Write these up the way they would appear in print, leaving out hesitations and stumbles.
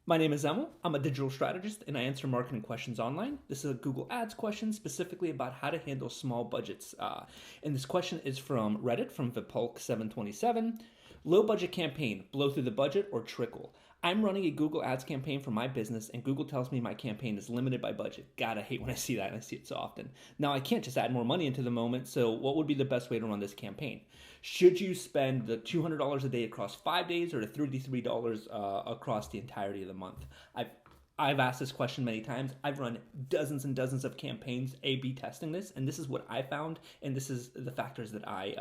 My name is Emil. I'm a digital strategist and I answer marketing questions online. This is a Google Ads question specifically about how to handle small budgets. And this question is from Reddit from Vipulk727. Low budget campaign, blow through the budget or trickle. I'm running a Google Ads campaign for my business and Google tells me my campaign is limited by budget. God, I hate when I see that and I see it so often. Now, I can't just add more money into the moment, so what would be the best way to run this campaign? Should you spend the $200 a day across 5 days or the $33 across the entirety of the month? I've asked this question many times. I've run dozens and dozens of campaigns A/B testing this, and this is what I found, and this is the factors that I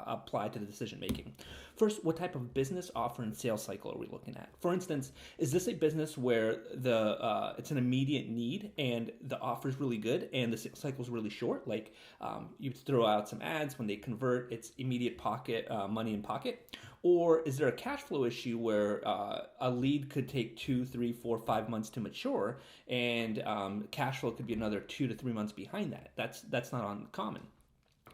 apply to the decision making. First, what type of business, offer, and sales cycle are we looking at? For instance, is this a business where it's an immediate need and the offer is really good and the sales cycle is really short? Like you throw out some ads, when they convert, it's immediate pocket money in pocket. Or is there a cash flow issue where a lead could take 2, 3, 4, 5 months to mature, and cash flow could be another 2 to 3 months behind that? That's not uncommon.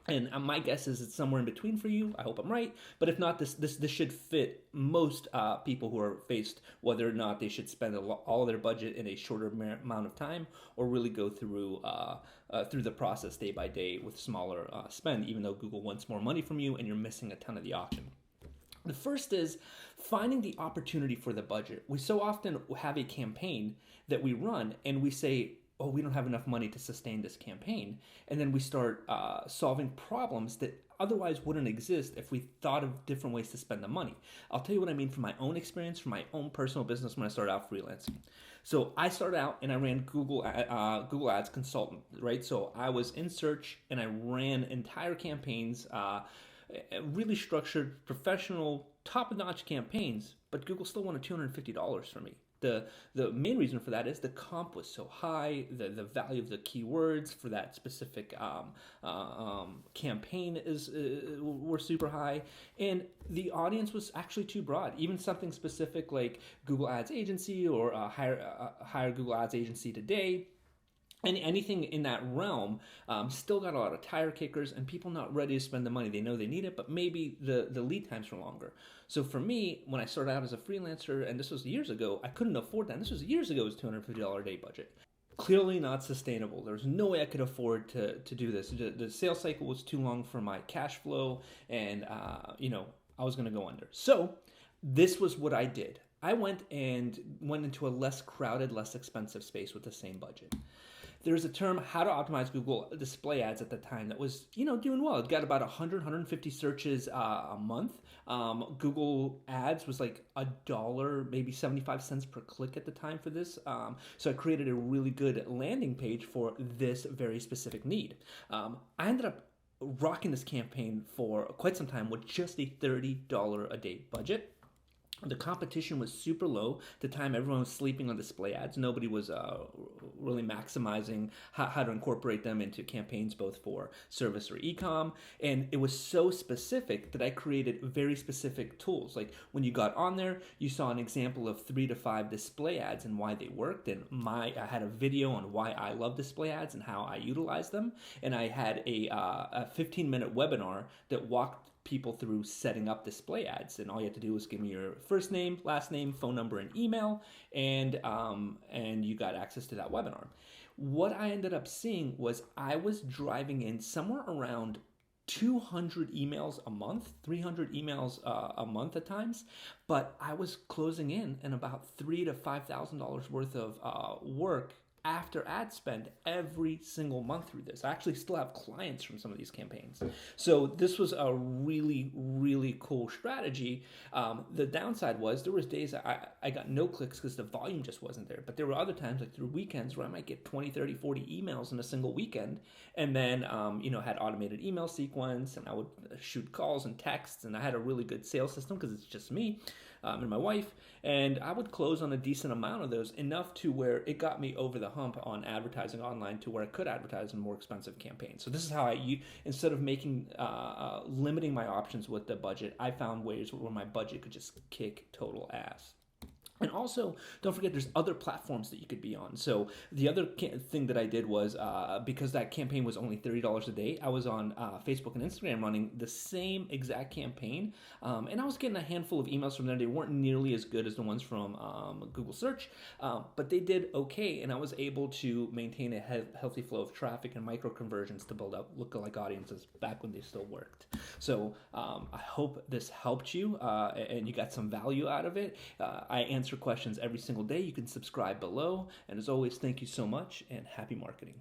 And my guess is it's somewhere in between for you. I hope I'm right. But if not, this should fit most people who are faced whether or not they should spend all their budget in a shorter amount of time or really go through the process day by day with smaller spend, even though Google wants more money from you and you're missing a ton of the auction. The first is finding the opportunity for the budget. We so often have a campaign that we run and we say, oh, we don't have enough money to sustain this campaign. And then we start solving problems that otherwise wouldn't exist if we thought of different ways to spend the money. I'll tell you what I mean from my own experience, from my own personal business when I started out freelancing. So I started out and I ran Google Ads consultant, right? So I was in search and I ran entire campaigns, really structured, professional, top-notch campaigns, but Google still wanted $250 from me. The main reason for that is the comp was so high, the value of the keywords for that specific campaign were super high, and the audience was actually too broad. Even something specific like Google Ads Agency or hire Google Ads Agency today, and anything in that realm still got a lot of tire kickers and people not ready to spend the money. They know they need it, but maybe the lead times were longer. So for me, when I started out as a freelancer, and this was years ago, I couldn't afford that. And this was years ago, it was $250 a day budget. Clearly not sustainable. There was no way I could afford to do this. The sales cycle was too long for my cash flow, and I was going to go under. So this was what I did. I went into a less crowded, less expensive space with the same budget. There's a term, how to optimize Google display ads at the time, that was, doing well. It got about 100, 150 searches a month. Google Ads was like $1, maybe 75 cents per click at the time for this. So I created a really good landing page for this very specific need. I ended up rocking this campaign for quite some time with just a $30 a day budget. The competition was super low. At the time, everyone was sleeping on display ads. Nobody was really maximizing how to incorporate them into campaigns, both for service or e-com. And it was so specific that I created very specific tools. Like when you got on there, you saw an example of 3 to 5 display ads and why they worked. And I had a video on why I love display ads and how I utilize them. And I had a 15-minute webinar that walked people through setting up display ads, and all you have to do is give me your first name, last name, phone number, and email, and you got access to that webinar. What I ended up seeing was I was driving in somewhere around 200 emails a month, 300 emails a month at times, but I was closing in about $3,000 to $5,000 worth of work after ad spend every single month through this. I actually still have clients from some of these campaigns. So this was a really, really cool strategy. The downside was there was days I got no clicks because the volume just wasn't there. But there were other times, like through weekends, where I might get 20, 30, 40 emails in a single weekend. And then, had automated email sequence, and I would shoot calls and texts, and I had a really good sales system because it's just me and my wife. And I would close on a decent amount of those, enough to where it got me over the hump on advertising online to where I could advertise in more expensive campaigns. So this is how instead of limiting my options with the budget, I found ways where my budget could just kick total ass. And also, don't forget there's other platforms that you could be on. So the other thing that I did was because that campaign was only $30 a day, I was on Facebook and Instagram running the same exact campaign, and I was getting a handful of emails from there. They weren't nearly as good as the ones from Google Search, but they did okay, and I was able to maintain a healthy flow of traffic and micro conversions to build up lookalike audiences back when they still worked. So I hope this helped you and you got some value out of it. I answer questions every single day. You can subscribe below. And as always, thank you so much and happy marketing.